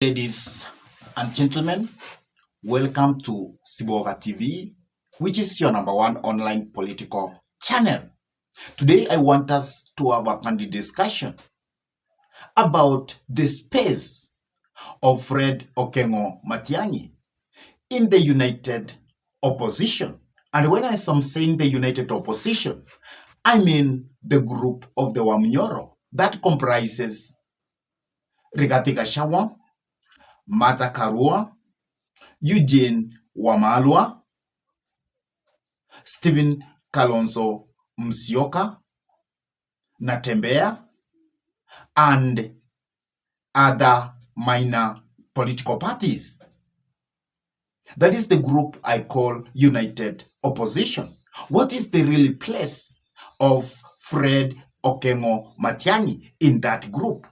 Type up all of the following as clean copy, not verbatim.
Ladies and gentlemen, welcome to Siboga TV, which is your number one online political channel. Today, I want us to have a candid discussion about the space of Fred Okengo Matiang'I in the united opposition. And when I am saying the united opposition, I mean the group of the Wamnyoro that comprises Rigathi Gachagua, Martha Karua, Eugene Wamalwa, Stephen Kalonzo Musyoka, Natembeya, and other minor political parties. That is the group I call United Opposition. What is the real place of Fred Okengo Matiang'I in that group?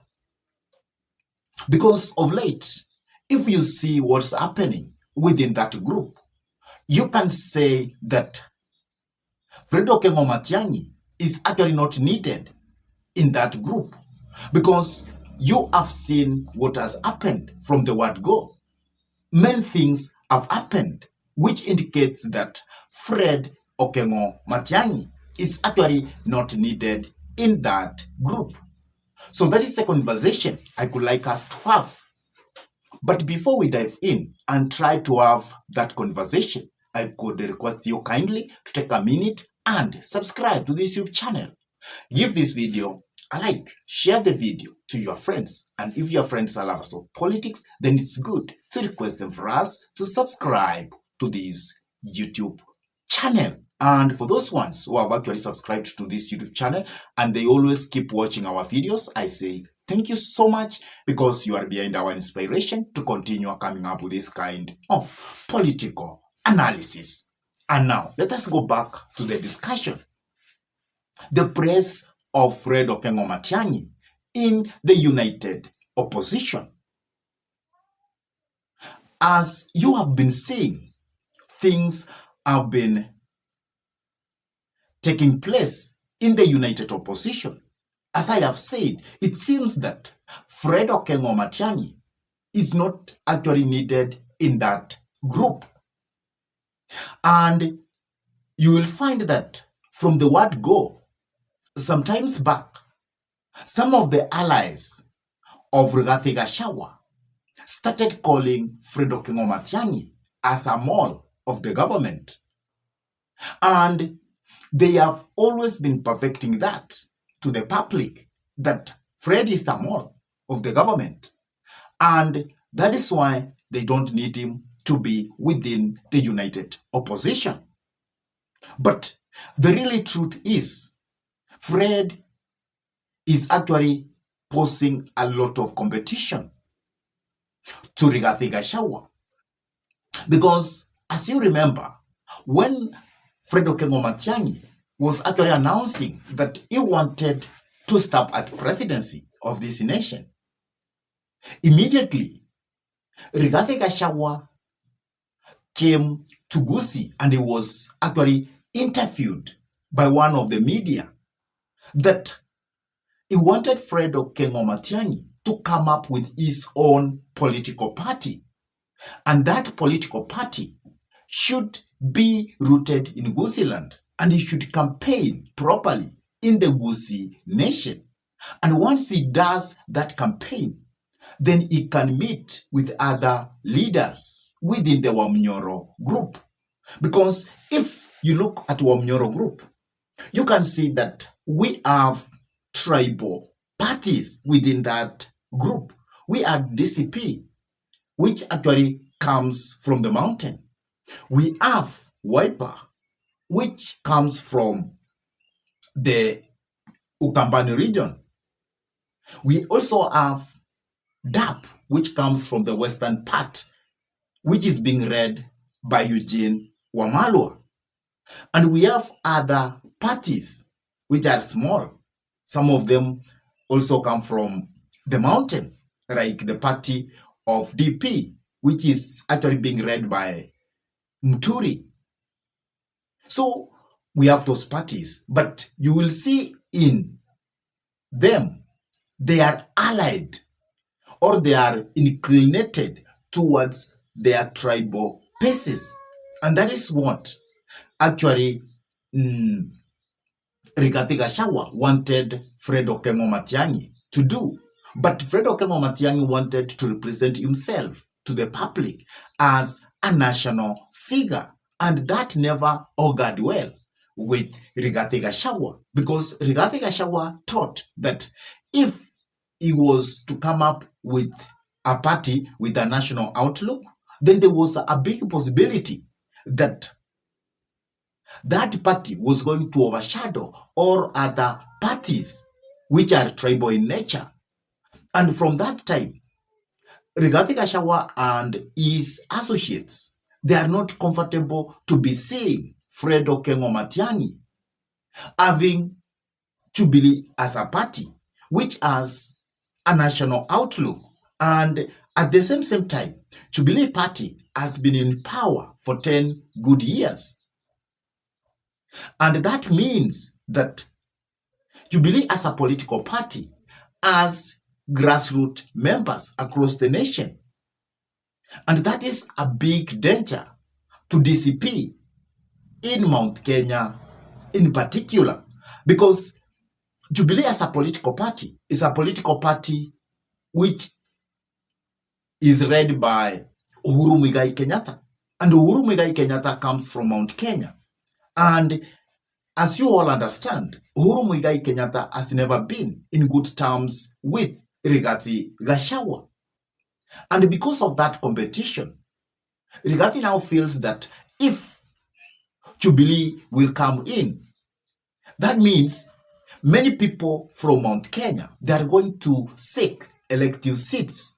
Because of late, if you see what's happening within that group, you can say that Fred Okengo Matiang'I is actually not needed in that group, because you have seen what has happened from the word go. Many things have happened which indicates that Fred Okengo Matiang'I is actually not needed in that group. So that is the conversation I could like us to have. But before we dive in and try to have that conversation, I could request you kindly to take a minute and subscribe to this YouTube channel. Give this video a like, share the video to your friends, and if your friends are lovers of politics, then it's good to request them for us to subscribe to this YouTube channel. And for those ones who have actually subscribed to this YouTube channel and they always keep watching our videos, I say thank you so much, because you are behind our inspiration to continue coming up with this kind of political analysis. And now, let us go back to the discussion. The place of Fred Okengo Matiang'I in the united opposition. As you have been seeing, things have been taking place in the united opposition. As I have said, it seems that Fred Okengo Matiang'I is not actually needed in that group. And you will find that from the word go, sometimes back, some of the allies of Rigathi Gachagua started calling Fred Okengo Matiang'I as a mole of the government. And they have always been perfecting that to the public, that Fred is the mole of the government. And that is why they don't need him to be within the united opposition. But the really truth is, Fred is actually posing a lot of competition to Rigathi Gachagua. Because as you remember, when Fred Okengo Matiang'I was actually announcing that he wanted to stop at presidency of this nation, immediately Rigathi Gachagua came to Gusii and he was actually interviewed by one of the media that he wanted Fred Okengo Matiang'I to come up with his own political party. And that political party should be rooted in Gusii land, and he should campaign properly in the Gusii nation. And once he does that campaign, then he can meet with other leaders within the Wamnyoro group. Because if you look at Wamnyoro group, you can see that we have tribal parties within that group. We have DCP, which actually comes from the mountain. We have Wiper, which comes from the Ukambani region. We also have DAP, which comes from the western part, which is being led by Eugene Wamalwa. And we have other parties which are small. Some of them also come from the mountain, like the party of DP, which is actually being led by Muturi. So we have those parties, but you will see in them, they are allied or they are inclinated towards their tribal bases. And that is what actually Rigathi Gachagua wanted Fred Okengo Matiang'I to do. But Fred Okengo Matiang'I wanted to represent himself to the public as a national figure. And that never augured well with Rigathi Gachagua, because Rigathi Gachagua thought that if he was to come up with a party with a national outlook, then there was a big possibility that that party was going to overshadow all other parties which are tribal in nature. And from that time, Rigathi Gachagua and his associates, they are not comfortable to be seeing Fred Okengo Matiang'I having Jubilee as a party, which has a national outlook. And at the same time, Jubilee Party has been in power for 10 good years. And that means that Jubilee as a political party has grassroots members across the nation. And that is a big danger to DCP in Mount Kenya in particular, because Jubilee as a political party is a political party which is led by Uhuru Muigai Kenyatta. And Uhuru Muigai Kenyatta comes from Mount Kenya. And as you all understand, Uhuru Muigai Kenyatta has never been in good terms with Rigathi Gachagua. And because of that competition, Rigathi now feels that if Jubilee will come in, that means many people from Mount Kenya, they are going to seek elective seats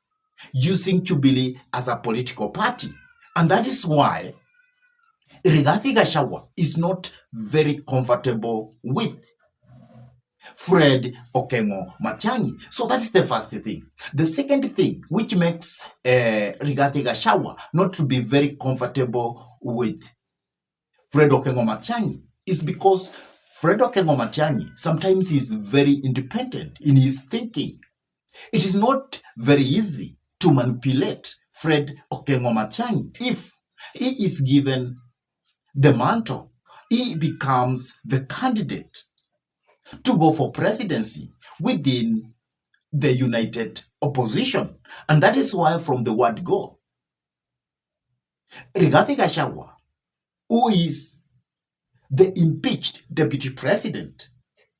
using Jubilee as a political party. And that is why Rigathi Gachagua is not very comfortable with Fred Okengo Matiang'I. So that's the first thing. The second thing which makes Rigathi Gachagua not to be very comfortable with Fred Okengo Matiang'I is because Fred Okengo Matiang'I sometimes is very independent in his thinking. It is not very easy to manipulate Fred Okengo Matiang'I. If he is given the mantle, he becomes the candidate to go for presidency within the united opposition. And that is why from the word go, Rigathi Gachagua, who is the impeached deputy president,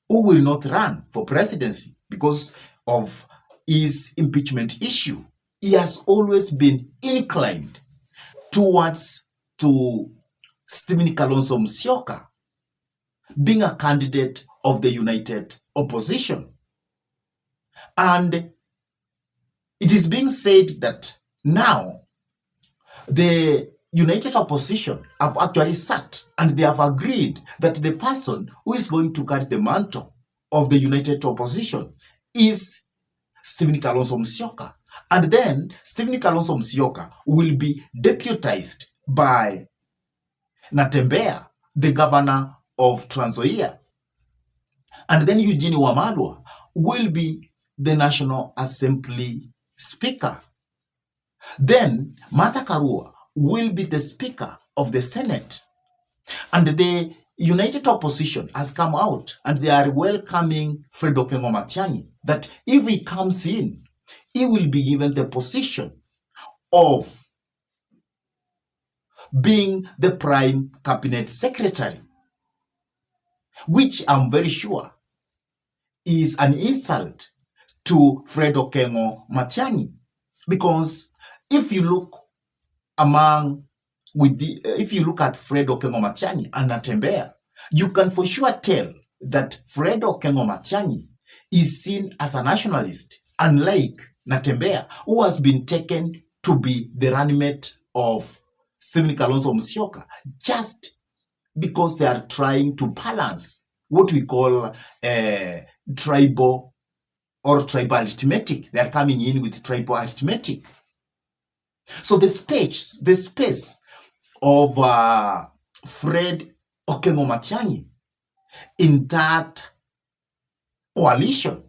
who will not run for presidency because of his impeachment issue, he has always been inclined towards to Stephen Kalonzo Musyoka being a candidate of the united opposition. And it is being said that now the united opposition have actually sat and they have agreed that the person who is going to carry the mantle of the united opposition is Stephen Kalonzo Musyoka. And then Stephen Kalonzo Musyoka will be deputized by Natembeya, the governor of Trans Nzoia. And then Eugene Wamalwa will be the National Assembly Speaker. Then Martha Karua will be the Speaker of the Senate. And the united opposition has come out and they are welcoming Fred Okengo Matiang'I that if he comes in, he will be given the position of being the Prime Cabinet Secretary, which I'm very sure is an insult to Fred Okengo Matiang'I. Because if you look if you look at Fred Okengo Matiang'I and Natembeya, you can for sure tell that Fred Okengo Matiang'I is seen as a nationalist, unlike Natembeya, who has been taken to be the running mate of Stephen Kalonzo Musyoka, just because they are trying to balance what we call tribal arithmetic. They are coming in with tribal arithmetic. So the space of Fred Okengo Matiang'I in that coalition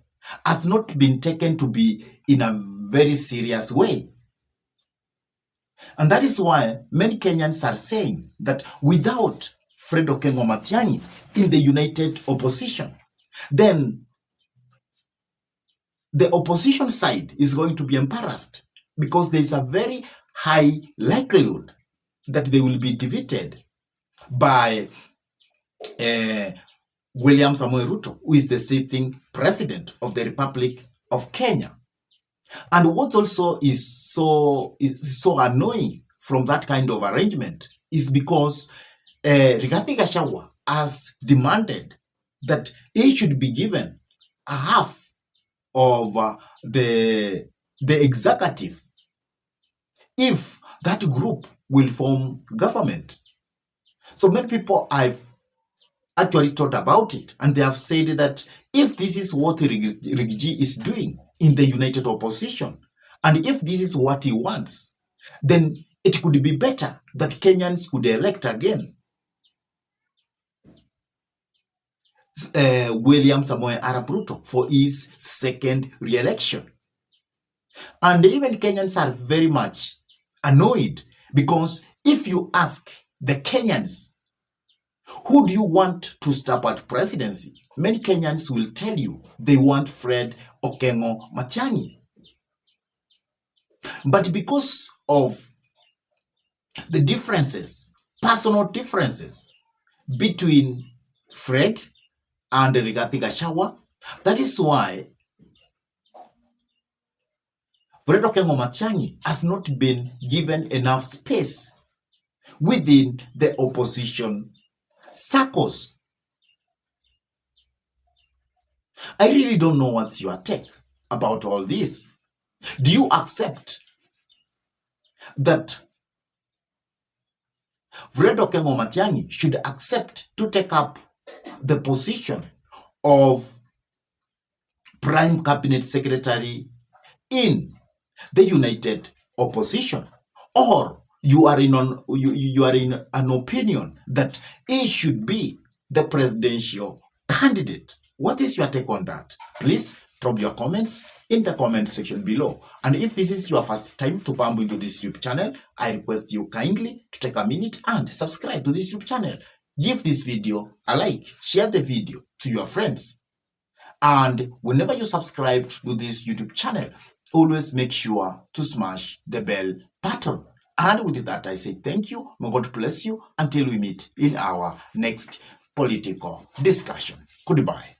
has not been taken to be in a very serious way. And that is why many Kenyans are saying that without Fred Okengo Matiang'I in the united opposition, then the opposition side is going to be embarrassed, because there is a very high likelihood that they will be defeated by William Samoei Ruto, who is the sitting president of the Republic of Kenya. And what also is so annoying from that kind of arrangement is because Rigathi Gachagua has demanded that he should be given a half of the executive if that group will form government. So many people have actually thought about it, and they have said that if this is what Rigji is doing in the united opposition, and if this is what he wants, then it could be better that Kenyans could elect again William Samoei Arap Ruto for his second re-election. And even Kenyans are very much annoyed, because if you ask the Kenyans, who do you want to step at presidency? Many Kenyans will tell you they want Fred Okengo Matiang'I. But because of the differences, personal differences between Fred and Rigathi Gachagua, that is why Fred Okengo Matiang'I has not been given enough space within the opposition circles. I really don't know what's your take about all this. Do you accept that Fred Okengo Matiang'I should accept to take up the position of Prime Cabinet Secretary in the united opposition, or you are in an opinion that he should be the presidential candidate? What is your take on that? Please drop your comments in the comment section below. And if this is your first time to come into this YouTube channel, I request you kindly to take a minute and subscribe to this YouTube channel. Give this video a like, share the video to your friends. And whenever you subscribe to this YouTube channel, always make sure to smash the bell button. And with that, I say thank you. May God bless you until we meet in our next political discussion. Goodbye.